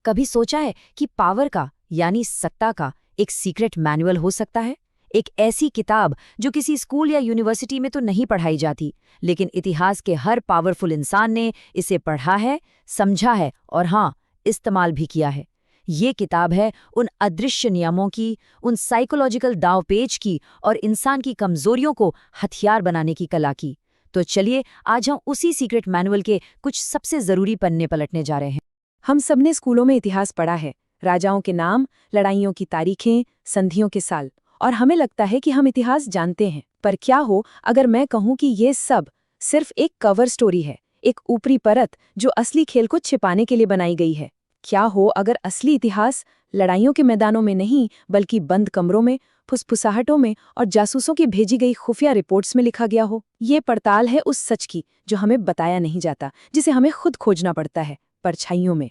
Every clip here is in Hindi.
कभी सोचा है कि पावर का यानी सत्ता का एक सीक्रेट मैनुअल हो सकता है? एक ऐसी किताब जो किसी स्कूल या यूनिवर्सिटी में तो नहीं पढ़ाई जाती, लेकिन इतिहास के हर पावरफुल इंसान ने इसे पढ़ा है, समझा है और हाँ, इस्तेमाल भी किया है। ये किताब है उन अदृश्य नियमों की, उन साइकोलॉजिकल दांवपेच की और इंसान की कमजोरियों को हथियार बनाने की कला की। तो चलिए आज हम उसी सीक्रेट मैनुअल के कुछ सबसे जरूरी पन्ने पलटने जा रहे हैं। हम सबने स्कूलों में इतिहास पढ़ा है, राजाओं के नाम, लड़ाइयों की तारीखें, संधियों के साल, और हमें लगता है कि हम इतिहास जानते हैं। पर क्या हो अगर मैं कहूं कि ये सब सिर्फ एक कवर स्टोरी है, एक ऊपरी परत जो असली खेल को छिपाने के लिए बनाई गई है? क्या हो अगर असली इतिहास लड़ाइयों के मैदानों में नहीं बल्कि बंद कमरों में, फुसफुसाहटों में और जासूसों की भेजी गई खुफिया रिपोर्ट्स में लिखा गया हो? ये पड़ताल है उस सच की जो हमें बताया नहीं जाता, जिसे हमें खुद खोजना पड़ता है, परछाइयों में।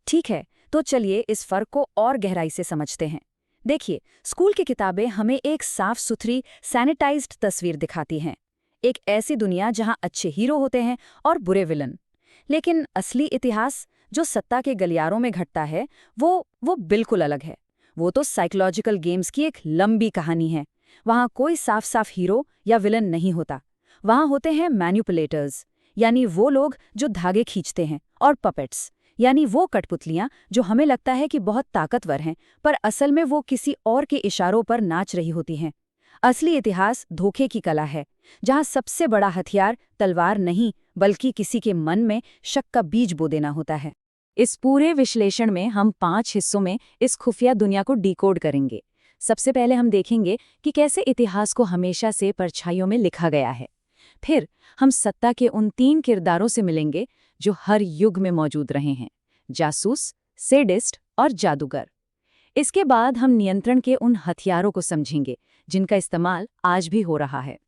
ठीक है, तो चलिए इस फर्क को और गहराई से समझते हैं। देखिए, स्कूल की किताबें हमें एक साफ सुथरी, सैनिटाइज्ड तस्वीर दिखाती हैं। एक ऐसी दुनिया जहां अच्छे हीरो होते हैं और बुरे विलन। लेकिन असली इतिहास, जो सत्ता के गलियारों में घटता है, वो बिल्कुल अलग है। वो तो साइकोलॉजिकल गेम्स की एक लंबी कहानी है। वहां कोई साफ साफ हीरो या विलन नहीं होता। वहां होते हैं मैन्युपुलेटर्स, यानी वो लोग जो धागे खींचते हैं, और पपेट्स, यानी वो कठपुतलियां जो हमें लगता है कि बहुत ताकतवर हैं, पर असल में वो किसी और के इशारों पर नाच रही होती हैं। असली इतिहास धोखे की कला है, जहां सबसे बड़ा हथियार तलवार नहीं बल्कि किसी के मन में शक का बीज बो देना होता है। इस पूरे विश्लेषण में हम 5 हिस्सों में इस खुफिया दुनिया को डिकोड करेंगे। सबसे पहले हम देखेंगे कि कैसे इतिहास को हमेशा से परछाइयों में लिखा गया है। फिर हम सत्ता के उन 3 किरदारों से मिलेंगे जो हर युग में मौजूद रहे हैं: जासूस, सैडिस्ट और जादूगर। इसके बाद हम नियंत्रण के उन हथियारों को समझेंगे जिनका इस्तेमाल आज भी हो रहा है।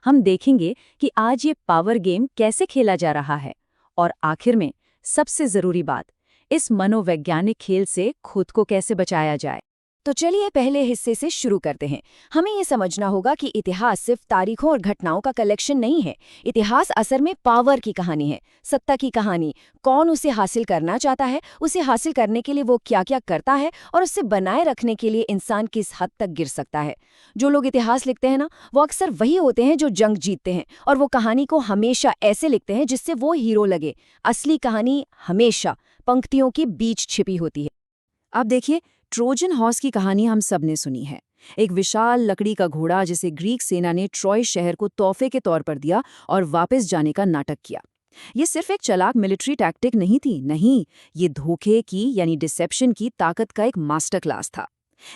हम देखेंगे कि आज ये पावर गेम कैसे खेला जा रहा है। और आखिर में सबसे जरूरी बात, इस मनोवैज्ञानिक खेल से खुद को कैसे बचाया जाए। तो चलिए पहले हिस्से से शुरू करते हैं। हमें ये समझना होगा कि इतिहास सिर्फ तारीखों और घटनाओं का कलेक्शन नहीं है। इतिहास असल में पावर की कहानी है, सत्ता की कहानी। कौन उसे हासिल करना चाहता है, उसे हासिल करने के लिए वो क्या क्या करता है, और उसे बनाए रखने के लिए इंसान किस हद तक गिर सकता है। जो लोग इतिहास लिखते हैं ना, वो अक्सर वही होते हैं जो जंग जीतते हैं, और वो कहानी को हमेशा ऐसे लिखते हैं जिससे वो हीरो लगे। असली कहानी हमेशा पंक्तियों के बीच छिपी होती है। अब देखिए, ट्रोजन हॉर्स की कहानी हम सबने सुनी है। एक विशाल लकड़ी का घोड़ा जिसे ग्रीक सेना ने ट्रॉय शहर को तोहफे के तौर पर दिया और वापस जाने का नाटक किया। ये सिर्फ एक चालाक मिलिट्री टैक्टिक नहीं थी, नहीं, ये धोखे की यानी डिसेप्शन की ताकत का एक मास्टर क्लास था।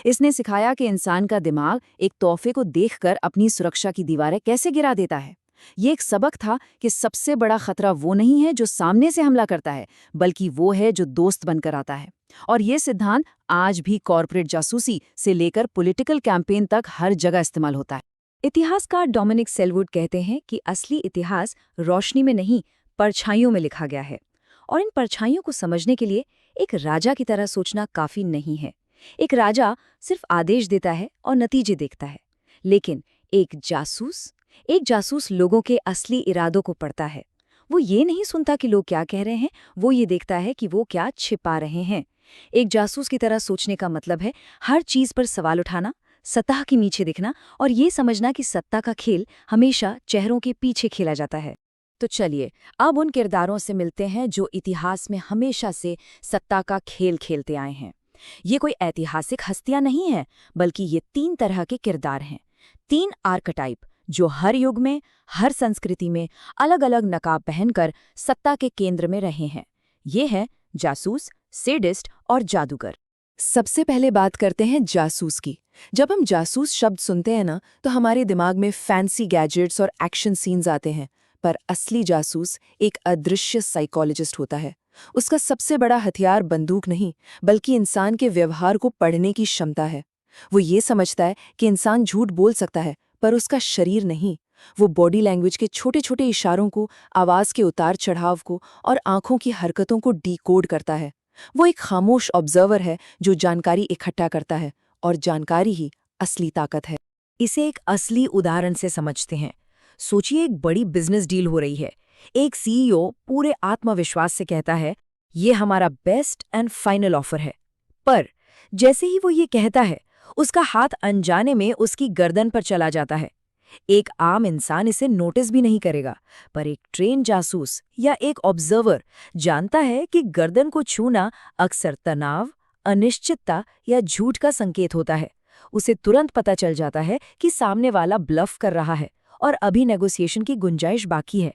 इसने सिखाया कि इंसान का दिमाग एक तोहफे को देखकर अपनी सुरक्षा की दीवारें कैसे गिरा देता है। ये एक सबक था कि सबसे बड़ा खतरा वो नहीं है जो सामने से हमला करता है, बल्कि वो है जो दोस्त बनकर आता है। और ये सिद्धांत आज भी कॉर्पोरेट जासूसी से लेकर पॉलिटिकल कैंपेन तक हर जगह इस्तेमाल होता है। इतिहासकार डोमिनिक सेलवुड कहते हैं कि असली इतिहास रोशनी में नहीं, परछाइयों में लिखा गया है। और इन परछाइयों को समझने के लिए एक राजा की तरह सोचना काफी नहीं है। एक राजा सिर्फ आदेश देता है और नतीजे देखता है, लेकिन एक जासूस लोगों के असली इरादों को पढ़ता है। वो ये नहीं सुनता कि लोग क्या कह रहे हैं, वो ये देखता है कि वो क्या छिपा रहे हैं। एक जासूस की तरह सोचने का मतलब है हर चीज पर सवाल उठाना, सतह के नीचे दिखना और ये समझना कि सत्ता का खेल हमेशा चेहरों के पीछे खेला जाता है। तो चलिए अब उन किरदारों से मिलते हैं जो इतिहास में हमेशा से सत्ता का खेल खेलते आए हैं। ये कोई ऐतिहासिक हस्तियां नहीं है, बल्कि ये 3 तरह के किरदार हैं। 3 आर्केटाइप जो हर युग में, हर संस्कृति में अलग अलग नकाब पहनकर सत्ता के केंद्र में रहे हैं। ये है जासूस, सैडिस्ट और जादूगर। सबसे पहले बात करते हैं जासूस की। जब हम जासूस शब्द सुनते हैं ना, तो हमारे दिमाग में फैंसी गैजेट्स और एक्शन सीन्स आते हैं। पर असली जासूस एक अदृश्य साइकोलॉजिस्ट होता है। उसका सबसे बड़ा हथियार बंदूक नहीं, बल्कि इंसान के व्यवहार को पढ़ने की क्षमता है। वो ये समझता है कि इंसान झूठ बोल सकता है, पर उसका शरीर नहीं। वो बॉडी लैंग्वेज के छोटे छोटे इशारों को, आवाज के उतार चढ़ाव को और आंखों की हरकतों को डिकोड करता है। वो एक खामोश ऑब्जर्वर है जो जानकारी इकट्ठा करता है, और जानकारी ही असली ताकत है। इसे एक असली उदाहरण से समझते हैं। सोचिए, एक बड़ी बिजनेस डील हो रही है। एक सीईओ पूरे आत्मविश्वास से कहता है, ये हमारा बेस्ट एंड फाइनल ऑफर है। पर जैसे ही वो ये कहता है, उसका हाथ अनजाने में उसकी गर्दन पर चला जाता है। एक आम इंसान इसे नोटिस भी नहीं करेगा, पर एक ट्रेन जासूस या एक ऑब्जर्वर जानता है कि गर्दन को छूना अक्सर तनाव, अनिश्चितता या झूठ का संकेत होता है। उसे तुरंत पता चल जाता है कि सामने वाला ब्लफ कर रहा है और अभी नेगोशिएशन की गुंजाइश बाकी है।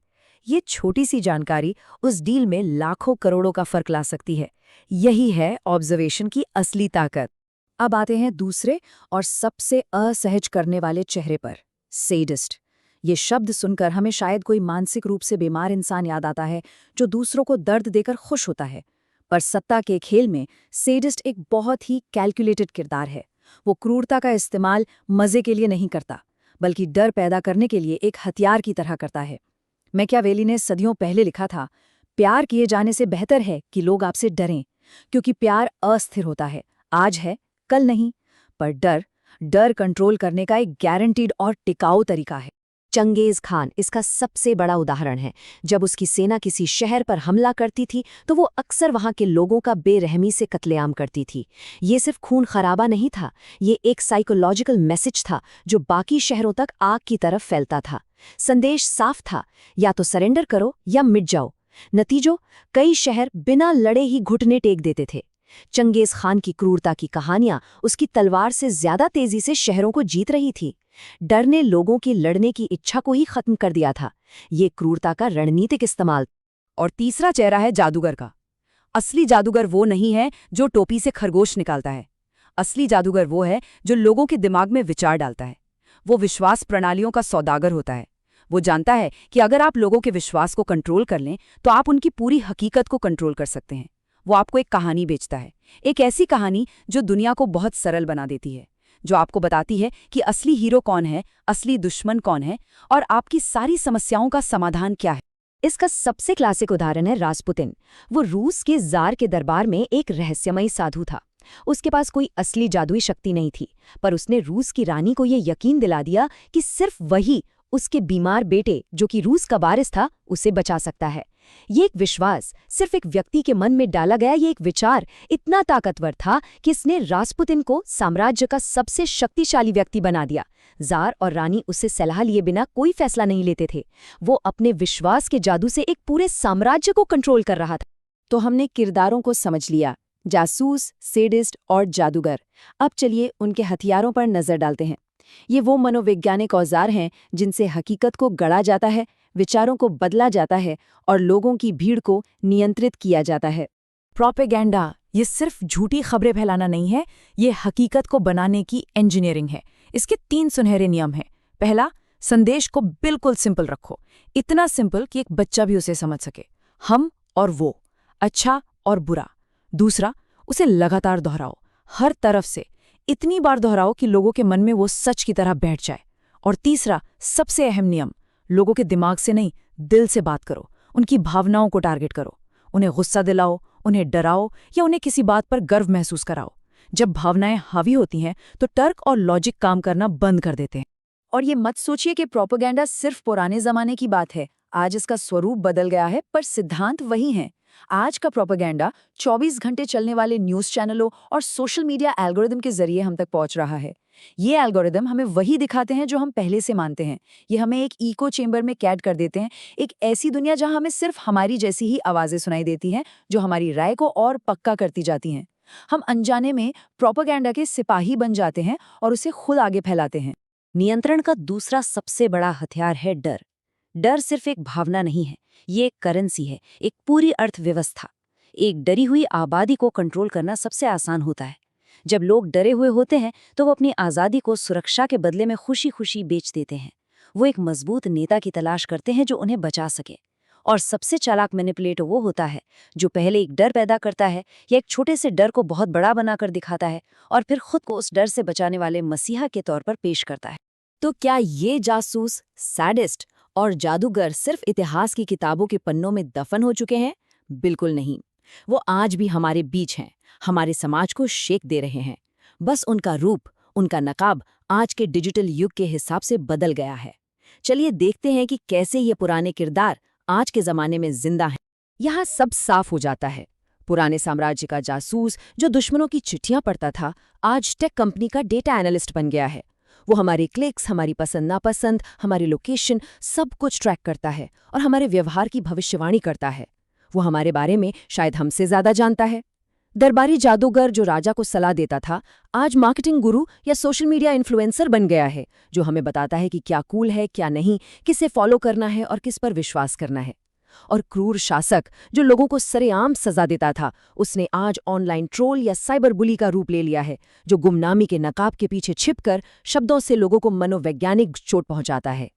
ये छोटी सी जानकारी उस डील में लाखों करोड़ों का फर्क ला सकती है। यही है ऑब्जर्वेशन की असली ताकत। अब आते हैं दूसरे और सबसे असहज करने वाले चेहरे पर, सैडिस्ट। ये शब्द सुनकर हमें शायद कोई मानसिक रूप से बीमार इंसान याद आता है जो दूसरों को दर्द देकर खुश होता है। पर सत्ता के खेल में सैडिस्ट एक बहुत ही कैलकुलेटेड किरदार है। वो क्रूरता का इस्तेमाल मजे के लिए नहीं करता, बल्कि डर पैदा करने के लिए एक हथियार की तरह करता है। मैकियावेली ने सदियों पहले लिखा था, प्यार किए जाने से बेहतर है कि लोग आपसे डरें, क्योंकि प्यार अस्थिर होता है, आज है कल नहीं। पर डर कंट्रोल करने का एक गारंटीड और टिकाऊ तरीका है। चंगेज खान इसका सबसे बड़ा उदाहरण है। जब उसकी सेना किसी शहर पर हमला करती थी तो वो अक्सर वहां के लोगों का बेरहमी से कत्लेआम करती थी। ये सिर्फ खून खराबा नहीं था, ये एक साइकोलॉजिकल मैसेज था जो बाकी शहरों तक आग की तरफ फैलता था। संदेश साफ था, या तो सरेंडर करो या मिट जाओ। नतीजों, कई शहर बिना लड़े ही घुटने टेक देते थे। चंगेज खान की क्रूरता की कहानियां उसकी तलवार से ज्यादा तेजी से शहरों को जीत रही थी। डर ने लोगों की लड़ने की इच्छा को ही खत्म कर दिया था। ये क्रूरता का रणनीतिक इस्तेमाल। और तीसरा चेहरा है जादूगर का। असली जादूगर वो नहीं है जो टोपी से खरगोश निकालता है। असली जादूगर वो है जो लोगों के दिमाग में विचार डालता है। वो विश्वास प्रणालियों का सौदागर होता है। वो जानता है कि अगर आप लोगों के विश्वास को कंट्रोल कर लें तो आप उनकी पूरी हकीकत को कंट्रोल कर सकते हैं। वो आपको एक कहानी बेचता है, एक ऐसी कहानी जो दुनिया को बहुत सरल बना देती है, जो आपको बताती है कि असली हीरो कौन है, असली दुश्मन कौन है और आपकी सारी समस्याओं का समाधान क्या है। इसका सबसे क्लासिक उदाहरण है रासपुतिन। वो रूस के जार के दरबार में एक रहस्यमयी साधु था। उसके पास कोई असली जादुई शक्ति नहीं थी, पर उसने रूस की रानी को ये यकीन दिला दिया कि सिर्फ वही उसके बीमार बेटे, जो कि रूस का वारिस था, उसे बचा सकता है। ये एक विश्वास सिर्फ एक व्यक्ति के मन में डाला गया ये एक विचार इतना ताकतवर था कि इसने रासपुतिन को साम्राज्य का सबसे शक्तिशाली व्यक्ति बना दिया। जार और रानी उससे सलाह लिए बिना कोई फैसला नहीं लेते थे। वो अपने विश्वास के जादू से एक पूरे साम्राज्य को कंट्रोल कर रहा था। तो हमने किरदारों को समझ लिया, जासूस, सैडिस्ट और जादूगर। अब चलिए उनके हथियारों पर नजर डालते हैं। ये वो मनोवैज्ञानिक औजार हैं जिनसे हकीकत को गढ़ा जाता है, विचारों को बदला जाता है और लोगों की भीड़ को नियंत्रित किया जाता है। प्रोपेगेंडा ये सिर्फ झूठी खबरें फैलाना नहीं है, ये हकीकत को बनाने की इंजीनियरिंग है। इसके 3 सुनहरे नियम हैं। पहला, संदेश को बिल्कुल सिंपल रखो, इतना सिंपल कि एक बच्चा भी उसे समझ सके। हम और वो, अच्छा और बुरा। दूसरा, उसे लगातार दोहराओ, हर तरफ से इतनी बार दोहराओ कि लोगों के मन में वो सच की तरह बैठ जाए। और तीसरा, सबसे अहम नियम, लोगों के दिमाग से नहीं, दिल से बात करो। उनकी भावनाओं को टारगेट करो। उन्हें गुस्सा दिलाओ, उन्हें डराओ या उन्हें किसी बात पर गर्व महसूस कराओ। जब भावनाएं हावी होती हैं तो तर्क और लॉजिक काम करना बंद कर देते हैं। और ये मत सोचिए कि प्रोपेगेंडा सिर्फ पुराने जमाने की बात है। आज इसका स्वरूप बदल गया है, पर सिद्धांत वही हैं। आज का प्रोपेगेंडा 24 घंटे चलने वाले न्यूज़ चैनलों और सोशल मीडिया एल्गोरिदम के जरिए हम तक पहुंच रहा है। ये एल्गोरिदम हमें वही दिखाते हैं जो हम पहले से मानते हैं। ये हमें एक इको चेंबर में कैद कर देते हैं, एक ऐसी दुनिया जहां हमें सिर्फ हमारी जैसी ही आवाजें सुनाई देती हैं, जो हमारी राय को और पक्का करती जाती हैं। हम अनजाने में प्रोपेगेंडा के सिपाही बन जाते हैं और उसे खुद आगे फैलाते हैं। नियंत्रण का दूसरा सबसे बड़ा हथियार है डर। डर सिर्फ एक भावना नहीं है, ये एक करेंसी है, एक पूरी अर्थव्यवस्था। एक डरी हुई आबादी को कंट्रोल करना सबसे आसान होता है। जब लोग डरे हुए होते हैं तो वो अपनी आज़ादी को सुरक्षा के बदले में खुशी खुशी बेच देते हैं। वो एक मजबूत नेता की तलाश करते हैं जो उन्हें बचा सके। और सबसे चालाक मैनिपुलेटर वो होता है जो पहले एक डर पैदा करता है या एक छोटे से डर को बहुत बड़ा बनाकर दिखाता है और फिर खुद को उस डर से बचाने वाले मसीहा के तौर पर पेश करता है। तो क्या ये जासूस, सैडिस्ट और जादूगर सिर्फ इतिहास की किताबों के पन्नों में दफन हो चुके हैं? बिल्कुल नहीं। वो आज भी हमारे बीच हैं, हमारे समाज को शेक दे रहे हैं। बस उनका रूप, उनका नकाब आज के डिजिटल युग के हिसाब से बदल गया है। चलिए देखते हैं कि कैसे ये पुराने किरदार आज के जमाने में जिंदा हैं। यहाँ सब साफ हो जाता है। पुराने साम्राज्य का जासूस जो दुश्मनों की चिट्ठियां पढ़ता था, आज टेक कंपनी का डेटा एनालिस्ट बन गया है। वो हमारे क्लिक्स, हमारी पसंद नापसंद, हमारी लोकेशन सब कुछ ट्रैक करता है और हमारे व्यवहार की भविष्यवाणी करता है। वो हमारे बारे में शायद हमसे ज्यादा जानता है। दरबारी जादूगर जो राजा को सलाह देता था, आज मार्केटिंग गुरु या सोशल मीडिया इन्फ्लुएंसर बन गया है, जो हमें बताता है कि क्या कूल है, क्या नहीं, किसे फॉलो करना है और किस पर विश्वास करना है। और क्रूर शासक जो लोगों को सरेआम सजा देता था, उसने आज ऑनलाइन ट्रोल या साइबर बुली का रूप ले लिया है, जो गुमनामी के नकाब के पीछे छिपकर शब्दों से लोगों को मनोवैज्ञानिक चोट पहुंचाता है।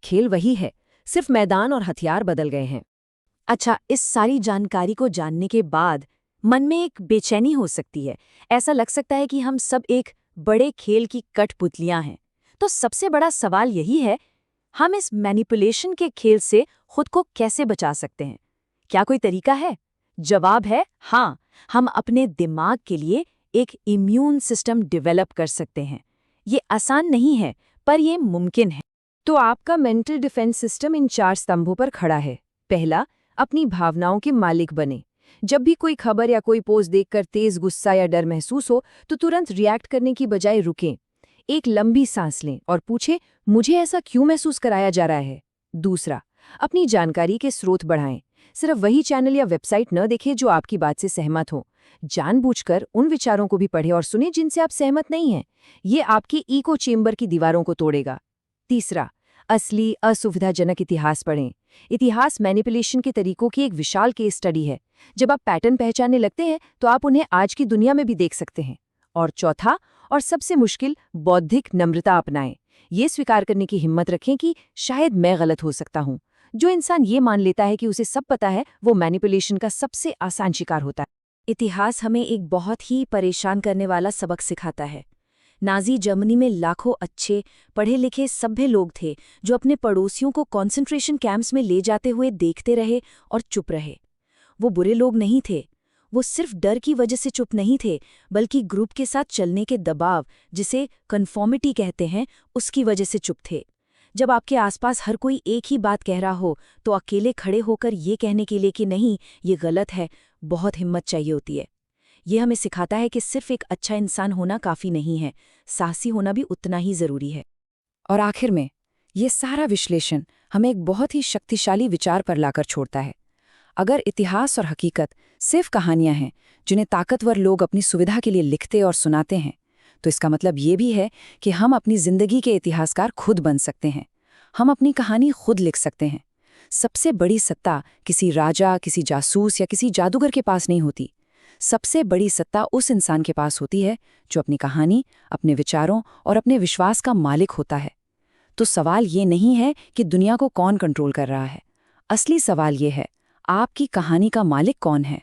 खेल वही है, सिर्फ मैदान और हथियार बदल गए हैं। अच्छा, इस सारी जानकारी को जानने के बाद मन में एक बेचैनी हो सकती है। ऐसा लग सकता है कि हम सब एक बड़े खेल की कठपुतलियां हैं। तो सबसे बड़ा सवाल यही है, हम इस मैनिपुलेशन के खेल से खुद को कैसे बचा सकते हैं? क्या कोई तरीका है? जवाब है हाँ, हम अपने दिमाग के लिए एक इम्यून सिस्टम डेवलप कर सकते हैं। ये आसान नहीं है, पर यह मुमकिन है। तो आपका मेंटल डिफेंस सिस्टम इन 4 स्तंभों पर खड़ा है। पहला, अपनी भावनाओं के मालिक बने। जब भी कोई खबर या कोई पोस्ट देखकर तेज गुस्सा या डर महसूस हो, तो तुरंत रिएक्ट करने की बजाय रुकें। एक लंबी सांस लें और पूछें, मुझे ऐसा क्यों महसूस कराया जा रहा है? दूसरा, अपनी जानकारी के स्रोत बढ़ाएं। सिर्फ वही चैनल या वेबसाइट न देखें जो आपकी बात से सहमत हो। जानबूझकर उन विचारों को भी पढ़ें और सुनें जिनसे आप सहमत नहीं हैं। ये आपकी इको चेम्बर की दीवारों को तोड़ेगा। तीसरा, असली असुविधाजनक इतिहास पढ़ें। इतिहास मैनिपुलेशन के तरीकों की एक विशाल केस स्टडी है। जब आप पैटर्न पहचानने लगते हैं तो आप उन्हें आज की दुनिया में भी देख सकते हैं। और चौथा और सबसे मुश्किल, बौद्धिक नम्रता अपनाएं। ये स्वीकार करने की हिम्मत रखें कि शायद मैं गलत हो सकता हूँ। जो इंसान ये मान लेता है कि उसे सब पता है, वो मैनिपुलेशन का सबसे आसान शिकार होता है। इतिहास हमें एक बहुत ही परेशान करने वाला सबक सिखाता है। नाज़ी जर्मनी में लाखों अच्छे पढ़े लिखे सभ्य लोग थे जो अपने पड़ोसियों को कॉन्सेंट्रेशन कैंप्स में ले जाते हुए देखते रहे और चुप रहे। वो बुरे लोग नहीं थे, वो सिर्फ डर की वजह से चुप नहीं थे, बल्कि ग्रुप के साथ चलने के दबाव, जिसे कन्फॉर्मिटी कहते हैं, उसकी वजह से चुप थे। जब आपके आसपास हर कोई एक ही बात कह रहा हो, तो अकेले खड़े होकर ये कहने के लिए कि नहीं, ये गलत है, बहुत हिम्मत चाहिए होती है। ये हमें सिखाता है कि सिर्फ एक अच्छा इंसान होना काफ़ी नहीं है, साहसी होना भी उतना ही ज़रूरी है। और आखिर में, ये सारा विश्लेषण हमें एक बहुत ही शक्तिशाली विचार पर लाकर छोड़ता है। अगर इतिहास और हकीकत सिर्फ कहानियां हैं जिन्हें ताकतवर लोग अपनी सुविधा के लिए लिखते और सुनाते हैं, तो इसका मतलब ये भी है कि हम अपनी जिंदगी के इतिहासकार खुद बन सकते हैं। हम अपनी कहानी खुद लिख सकते हैं। सबसे बड़ी सत्ता किसी राजा, किसी जासूस या किसी जादूगर के पास नहीं होती। सबसे बड़ी सत्ता उस इंसान के पास होती है जो अपनी कहानी, अपने विचारों और अपने विश्वास का मालिक होता है। तो सवाल ये नहीं है कि दुनिया को कौन कंट्रोल कर रहा है। असली सवाल ये है, आपकी कहानी का मालिक कौन है?